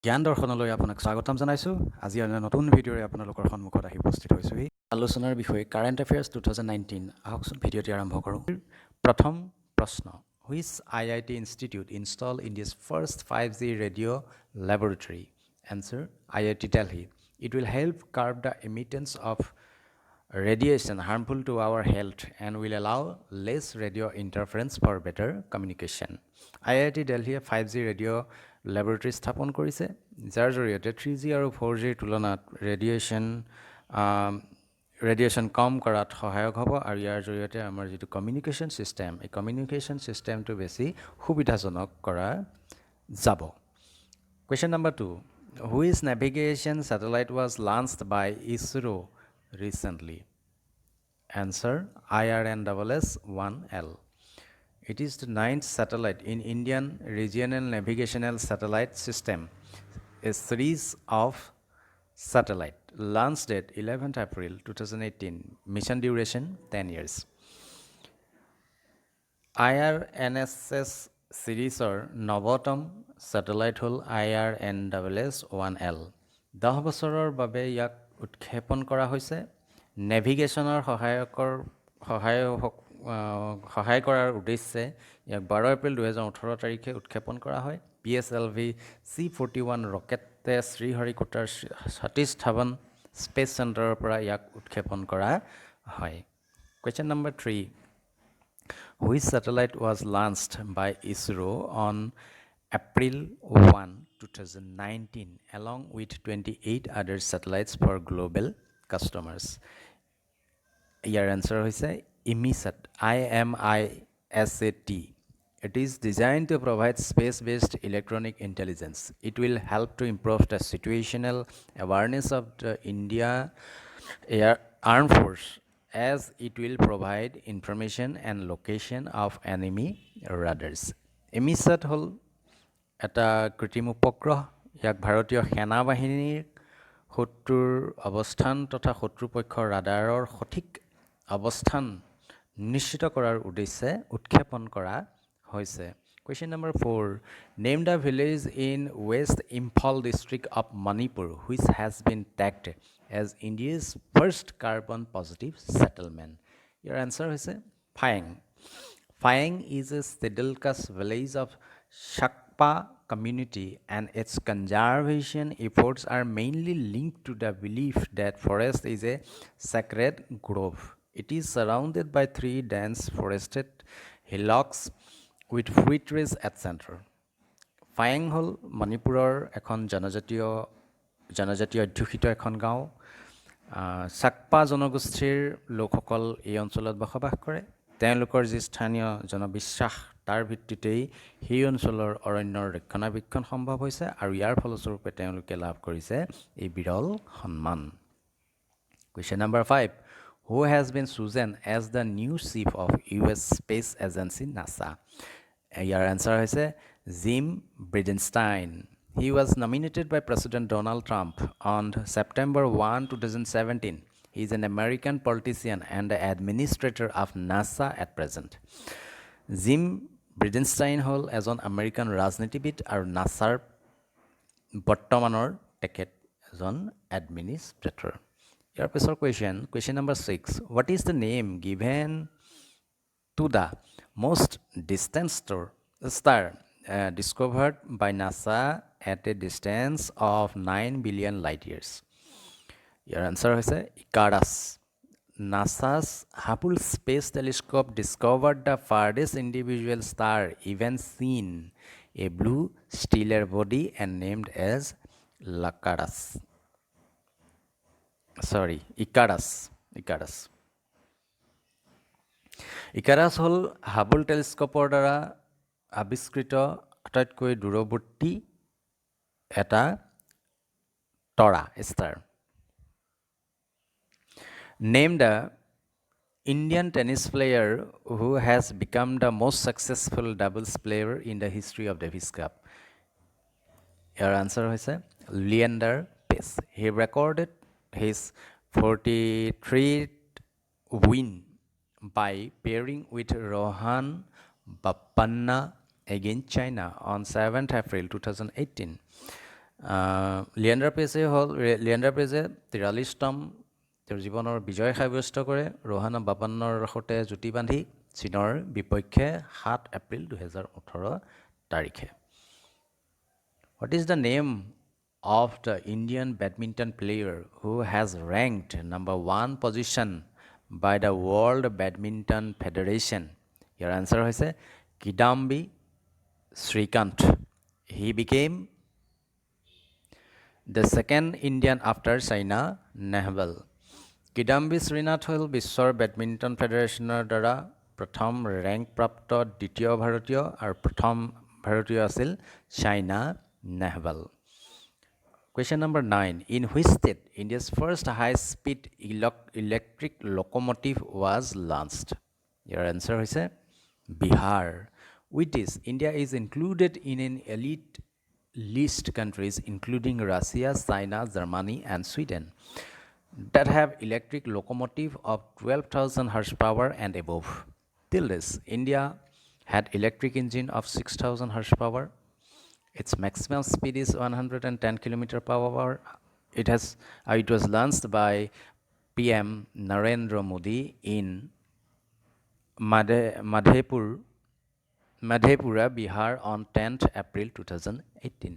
জ্ঞান দৰ্শনলৈ আপোনাক স্বাগতম জনাইছোঁ। আজি আমি নতুন ভিডিঅ'ৰে আপোনালোকৰ সন্মুখত আহি উপস্থিত হৈছোঁহি। আলোচনাৰ বিষয়ে কাৰেণ্ট এফেয়াৰ্ছ 2019। আহকচোন ভিডিঅ'টি আৰম্ভ কৰোঁ। প্ৰথম প্ৰশ্ন, which IIT institute install India's first 5G radio' laboratory? Answer, IIT Delhi. It will help curb the emittance of radiation harmful to our health and will allow less radio interference for better communication. IIT Delhi 5G radio' laboratory স্থাপন কৰিছে, যাৰ জৰিয়তে 3G আৰু 4Gৰ তুলনাত radiation কম কৰাত সহায়ক হ'ব আৰু ইয়াৰ জৰিয়তে আমাৰ যিটো কমিউনিকেশ্যন ছিষ্টেম, এই কমিউনিকেশ্যন ছিষ্টেমটো বেছি সুবিধাজনক কৰা যাব। Question number 2. Which navigation satellite was launched by ISRO recently? Answer, IRNSS-1L. It is the 9th satellite in Indian Regional Navigational Satellite System, a series of satellite launched at 11th April 2018. Mission duration 10 years. IRNSS সিৰিজৰ নৱতম satellite হ'ল IRNSS-1L। 10 বছৰৰ বাবে ইয়াক উৎক্ষেপণ কৰা হৈছে। নেভিগেশ্যনৰ সহায় কৰাৰ উদ্দেশ্যে ইয়াক 12 এপ্ৰিল 2018 তাৰিখে উৎক্ষেপণ কৰা হয়। PSLV C-41 ৰকেটে শ্ৰীহৰিকোটাৰ সতীশ ধাৱন স্পেচ চেণ্টাৰৰ পৰা ইয়াক উৎক্ষেপণ কৰা হয়। Question number 3. Which satellite was launched by ISRO on April 1, 2019, along with 28 other satellites for global customers? Your answer is IMISAT, IMISAT. It is designed to provide space-based electronic intelligence. It will help to improve the situational awareness of the India Air Armed Force, as it will provide information and location of enemy radars. IMISAT হ'ল এটা কৃত্ৰিম উপগ্ৰহ। ইয়াক ভাৰতীয় সেনা বাহিনীৰ শত্ৰুৰ অৱস্থান তথা শত্ৰুপক্ষৰ ৰাডাৰৰ সঠিক অৱস্থান নিশ্চিত কৰাৰ উদ্দেশ্যে উৎক্ষেপণ কৰা হৈছে। Question number 4. Name the village in West Imphal district of Manipur which has been tagged as India's first carbon positive settlement. Your answer is Phayang. Phayang is a scheduled-caste village of Shakpa community, and its conservation efforts are mainly linked to the belief that forest is a sacred grove. It is surrounded by 3 dense forested hillocks with fruit trees at center. Phayang হ'ল মণিপুৰৰ এখন জনজাতীয় অধ্যুষিত এখন গাঁও। চাকপা জনগোষ্ঠীৰ লোকসকল এই অঞ্চলত বসবাস কৰে। তেওঁলোকৰ যি স্থানীয় জনবিশ্বাস তাৰ ভিত্তিতেই সেই অঞ্চলৰ অৰণ্যৰ ৰক্ষণাবেক্ষণ সম্ভৱ হৈছে আৰু ইয়াৰ ফলস্বৰূপে তেওঁলোকে লাভ কৰিছে এই বিৰল সন্মান। Question number 5. Who has been chosen as the new chief of US Space Agency NASA? Your answer is Jim Bridenstine. He was nominated by President Donald Trump on September 1, 2017. He is an American politician and the administrator of NASA at present. Jim Bridenstine হ'ল এজন American ৰাজনীতিবিদ আৰু নাছাৰ বৰ্তমানৰ তেখেত এজন administrator. ইয়াৰ পিছৰ question number 6. What is the name given to the most distant star discovered by NASA at a distance of 9 billion light years? Your answer is Icarus. NASA's Hubble Space Telescope discovered the farthest individual star even seen, a blue stellar body, and named as Icarus. Icarus হ'ল Hubble টেলিস্কোপৰ দ্বাৰা আৱিষ্কৃত আটাইতকৈ দূৰৱৰ্তী এটা তৰা, star. Name the Indian tennis player who has become the most successful doubles player in the history of Davis Cup. Your answer is Leander Paes. He recorded his 43rd win by pairing with Rohan Bopanna against China on 7th April 2018. Leander পেজে 43তম তেওঁৰ জীৱনৰ বিজয় সাব্যস্ত কৰে ৰোহানা বাপান্নৰ সৈতে যুটি বান্ধি চীনৰ বিপক্ষে 7 এপ্ৰিল 2018 তাৰিখে। What is the name of the Indian badminton player who has ranked number 1 position by the World Badminton Federation? Your answer is Kidambi Srikanth. He became the second Indian after Saina Nehwal. Kidambi Srinath হ'ল বিশ্বৰ badminton ফেডাৰেশ্যনৰ দ্বাৰা প্ৰথম ৰেংকপ্ৰাপ্ত দ্বিতীয় ভাৰতীয় আৰু প্ৰথম ভাৰতীয় আছিল Saina Nehwal. Question number 9. In which state India's first high-speed electric locomotive was launched? Your answer is Bihar. With this, India is included in an elite list countries including Russia, China, Germany, and Sweden that have electric locomotive of 12,000 horsepower and above. Till this, India had electric engine of 6,000 horsepower. Its maximum speed is 110 km per hour. It was launched by PM Narendra Modi in Madhepura, Bihar on 10th April 2018.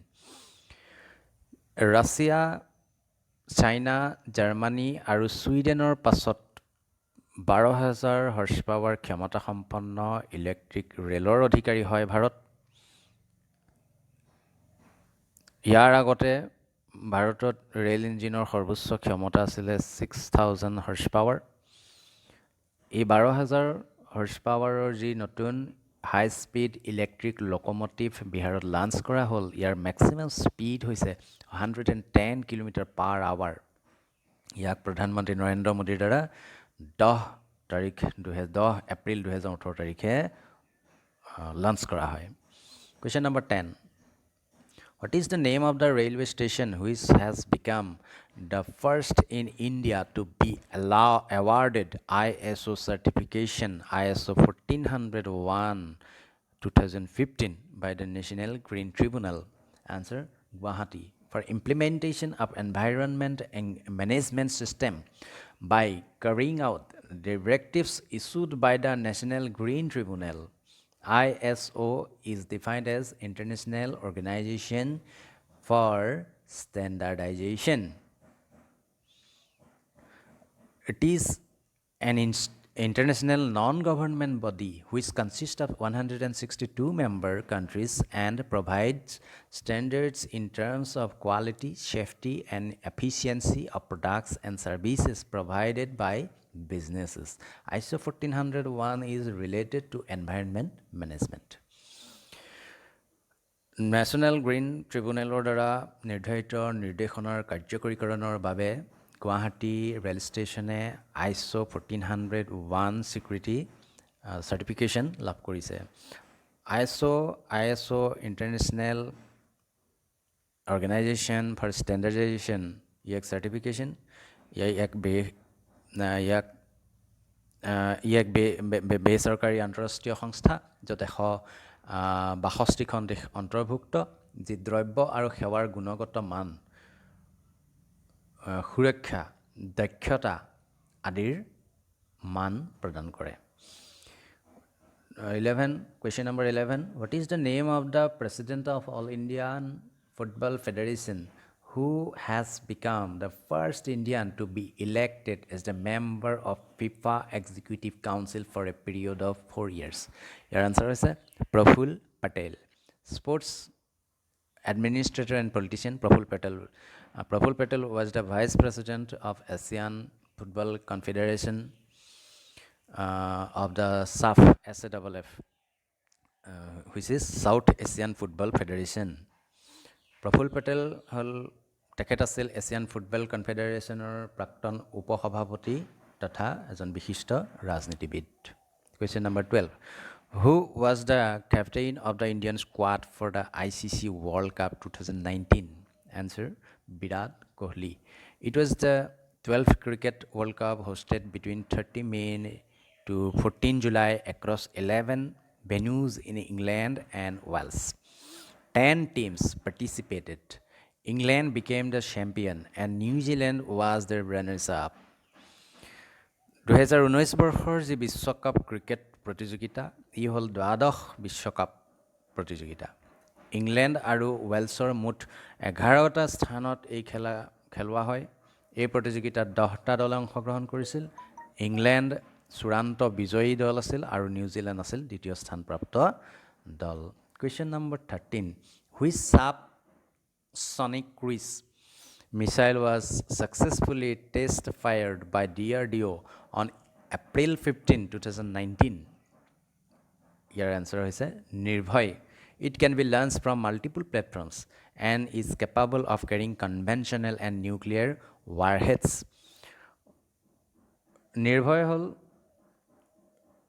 Russia, China, Germany আৰু ছুইডেনৰ পাছত 12,000 horse power ক্ষমতাসম্পন্ন electric ৰেলৰ অধিকাৰী হয় ভাৰত। ইয়াৰ আগতে ভাৰতত rail ইঞ্জিনৰ সৰ্বোচ্চ ক্ষমতা আছিলে 6,000 হৰ্চ পাৱাৰ। এই 12,000 হৰ্চ পাৱাৰৰ যি নতুন হাই স্পীড ইলেক্ট্ৰিক লোকোমোটিভ বিহাৰত লঞ্চ কৰা হ'ল, ইয়াৰ মেক্সিমাম স্পীড হৈছে 110 km per hour. ইয়াক প্ৰধানমন্ত্ৰী নৰেন্দ্ৰ মোদীৰ দ্বাৰা 10 এপ্ৰিল 2018 তাৰিখে লঞ্চ কৰা হয়। Question number 10. What is the name of the railway station which has become the first in India to be awarded ISO certification ISO 1401:2015 by the National Green Tribunal? Answer: Guwahati. For implementation of environment and management system by carrying out directives issued by the National Green Tribunal. ISO is defined as International Organization for Standardization. It is an international non-government body which consists of 162 member countries and provides standards in terms of quality, safety, and efficiency of products and services provided by businesses. ISO 1401 is related to environment management. National Green Tribunalৰ দ্বাৰা নিৰ্ধাৰিত নিৰ্দেশনাৰ কাৰ্যকৰীকৰণৰ বাবে Guwahati rail ষ্টেচনে ISO 1401 স্বীকৃতি certification লাভ কৰিছে। ISO international organisation for ষ্টেণ্ডাৰ্ডাইজেশ্যন ইয়াক certification ইয়াক বেচৰকাৰী আন্তঃৰাষ্ট্ৰীয় সংস্থা য'ত 162খন দেশ অন্তৰ্ভুক্ত, যি দ্ৰব্য আৰু সেৱাৰ গুণগত মান, সুৰক্ষা, দক্ষতা আদিৰ মান প্ৰদান কৰে। 11. Question number 11. What is the name of the President of All Indian Football Federation who has become the first Indian to be elected as the member of FIFA Executive Council for a period of 4 years? Your answer is Praful Patel. Sports administrator and politician Praful Patel. Praful Patel was the vice president of ASEAN Football Confederation of the SAF, which is South Asian Football Federation. Praful Patel তেখেত আছিল Asian football কনফেডাৰেশ্যনৰ প্ৰাক্তন উপসভাপতি তথা এজন বিশিষ্ট ৰাজনীতিবিদ। Question number 12. Who was the captain of the Indian squad for the ICC World Cup 2019? Answer: Virat Kohli. It was the 12th Cricket World Cup hosted between 30 May to 14 July across 11 venues in England and Wales. 10 teams participated. England became the champion and New Zealand was the runners-up. 2019 বৰ্ষৰ যি বিশ্বকাপ cricket প্ৰতিযোগিতা ই হ'ল দ্বাদশ বিশ্বকাপ প্ৰতিযোগিতা England আৰু ৱেলছৰ মুঠ 11টা স্থানত এই খেলোৱা হয় এই প্ৰতিযোগিতাত 10টা দলে অংশগ্ৰহণ কৰিছিল ইংলেণ্ড চূড়ান্ত বিজয়ী দল আছিল আৰু নিউজিলেণ্ড আছিল দ্বিতীয় স্থানপ্ৰাপ্ত দল Question number 13 Which subsonic cruise missile was successfully test fired by DRDO on April 15, 2019? Your answer is Nirbhay. It can be launched from multiple platforms and is capable of carrying conventional and nuclear warheads. Nirbhay hol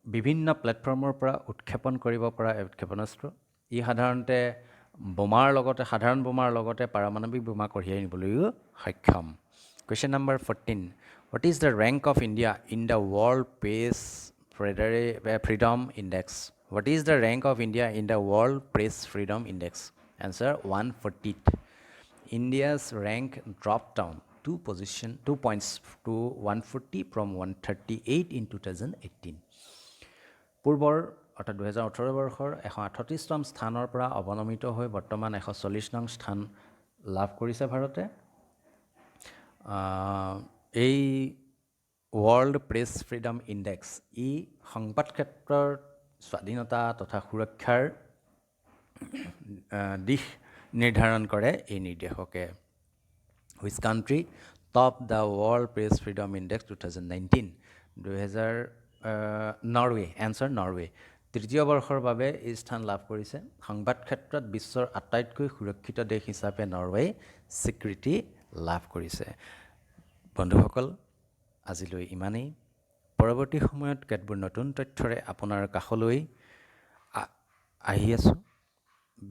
বিভিন্ন প্লেটফৰ্মৰ পৰা উৎক্ষেপণ কৰিব পৰা উৎক্ষেপণাস্ত্ৰ ই সাধাৰণতে সাধাৰণ বোমাৰ লগতে পাৰমাণৱিক বোমা কঢ়িয়াই নিবলৈও সক্ষম Question number 14 What is the rank of India in the World Press Freedom Index? What is the rank of India in the World Press Freedom Index? Answer 140th. India's rank dropped down 2 points to 140 from 138 in 2018. পূৰ্বৰ অৰ্থাৎ 2018 বৰ্ষৰ 138তম স্থানৰ পৰা অৱনমিত হৈ বৰ্তমান 140 নং স্থান লাভ কৰিছে ভাৰতে এই ৱৰ্ল্ড প্ৰেছ ফ্ৰীডম ইনডেক্স ই সংবাদ ক্ষেত্ৰৰ স্বাধীনতা তথা সুৰক্ষাৰ দিশ নিৰ্ধাৰণ কৰে এই নিৰ্দেশকে Which country topped the World Press Freedom Index 2019? Norway. Answer Norway. তৃতীয় বৰ্ষৰ বাবে এই স্থান লাভ কৰিছে সংবাদ ক্ষেত্ৰত বিশ্বৰ আটাইতকৈ সুৰক্ষিত দেশ হিচাপে নৰৱে স্বীকৃতি লাভ কৰিছে বন্ধুসকল আজিলৈ ইমানেই পৰৱৰ্তী সময়ত কেতবোৰ নতুন তথ্যৰে আপোনাৰ কাষলৈ আহি আছো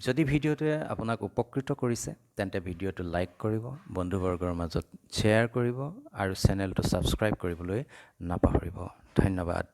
যদি ভিডিঅ'টোৱে আপোনাক উপকৃত কৰিছে তেন্তে ভিডিঅ'টো লাইক কৰিব বন্ধুবৰ্গৰ মাজত শ্বেয়াৰ কৰিব আৰু চেনেলটো ছাবস্ক্ৰাইব কৰিবলৈ নাপাহৰিব ধন্যবাদ